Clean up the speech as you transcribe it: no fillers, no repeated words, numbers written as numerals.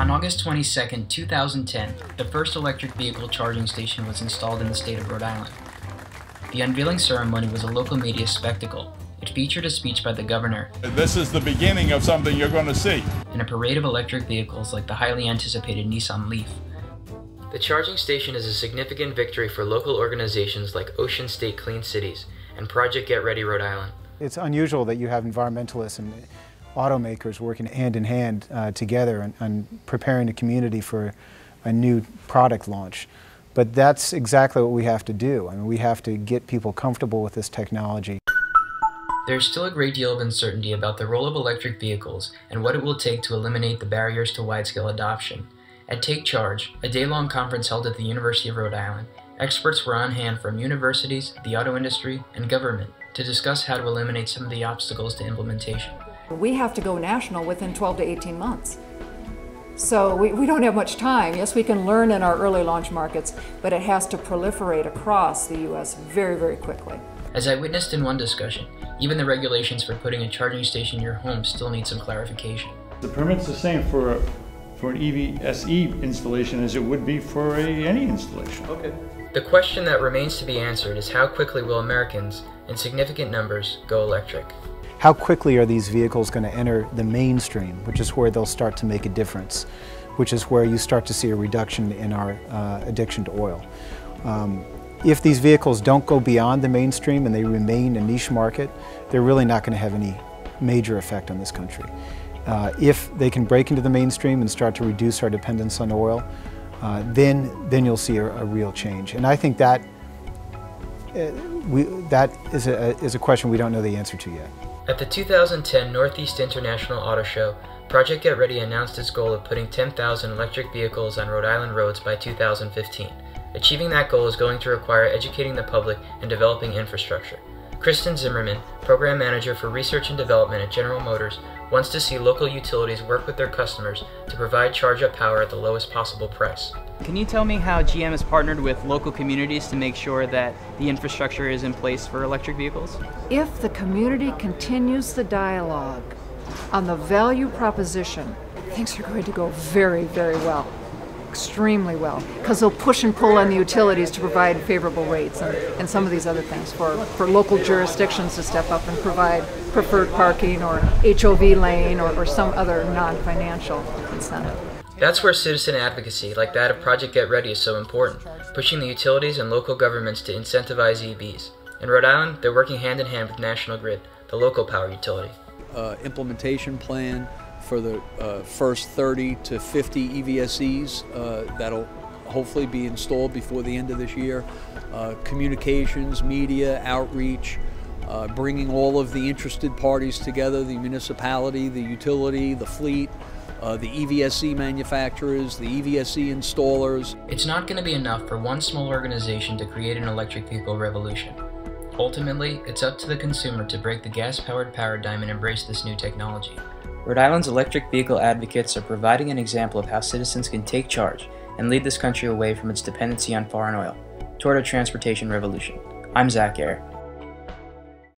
On August 22, 2010, the first electric vehicle charging station was installed in the state of Rhode Island. The unveiling ceremony was a local media spectacle. It featured a speech by the governor. This is the beginning of something you're going to see. And a parade of electric vehicles like the highly anticipated Nissan Leaf. The charging station is a significant victory for local organizations like Ocean State Clean Cities and Project Get Ready Rhode Island. It's unusual that you have environmentalists and automakers working hand in hand together and preparing the community for a new product launch. But that's exactly what we have to do. I mean, we have to get people comfortable with this technology. There's still a great deal of uncertainty about the role of electric vehicles and what it will take to eliminate the barriers to wide-scale adoption. At Take Charge, a day-long conference held at the University of Rhode Island, experts were on hand from universities, the auto industry, and government to discuss how to eliminate some of the obstacles to implementation. We have to go national within 12 to 18 months. So we don't have much time. Yes, we can learn in our early launch markets, but it has to proliferate across the U.S. very, very quickly. As I witnessed in one discussion, even the regulations for putting a charging station in your home still need some clarification. The permit's the same for an EVSE installation as it would be for any installation. Okay. The question that remains to be answered is how quickly will Americans, in significant numbers, go electric? How quickly are these vehicles going to enter the mainstream, which is where they'll start to make a difference, which is where you start to see a reduction in our addiction to oil. If these vehicles don't go beyond the mainstream and they remain a niche market, they're really not going to have any major effect on this country. If they can break into the mainstream and start to reduce our dependence on oil, then you'll see a real change. And I think that is a question we don't know the answer to yet. At the 2010 Northeast International Auto Show, Project Get Ready announced its goal of putting 10,000 electric vehicles on Rhode Island roads by 2015. Achieving that goal is going to require educating the public and developing infrastructure. Kristen Zimmerman, Program Manager for Research and Development at General Motors, wants to see local utilities work with their customers to provide charge-up power at the lowest possible price. Can you tell me how GM has partnered with local communities to make sure that the infrastructure is in place for electric vehicles? If the community continues the dialogue on the value proposition, things are going to go very, very well. Extremely well, because they'll push and pull on the utilities to provide favorable rates and some of these other things for local jurisdictions to step up and provide preferred parking or HOV lane or some other non-financial incentive. That's where citizen advocacy like that of Project Get Ready is so important, pushing the utilities and local governments to incentivize EVs. In Rhode Island, they're working hand in hand with National Grid, the local power utility. Implementation plan for the first 30 to 50 EVSEs that'll hopefully be installed before the end of this year. Communications, media, outreach, bringing all of the interested parties together, the municipality, the utility, the fleet, the EVSE manufacturers, the EVSE installers. It's not going to be enough for one small organization to create an electric vehicle revolution. Ultimately, it's up to the consumer to break the gas-powered paradigm and embrace this new technology. Rhode Island's electric vehicle advocates are providing an example of how citizens can take charge and lead this country away from its dependency on foreign oil toward a transportation revolution. I'm Zach Heir.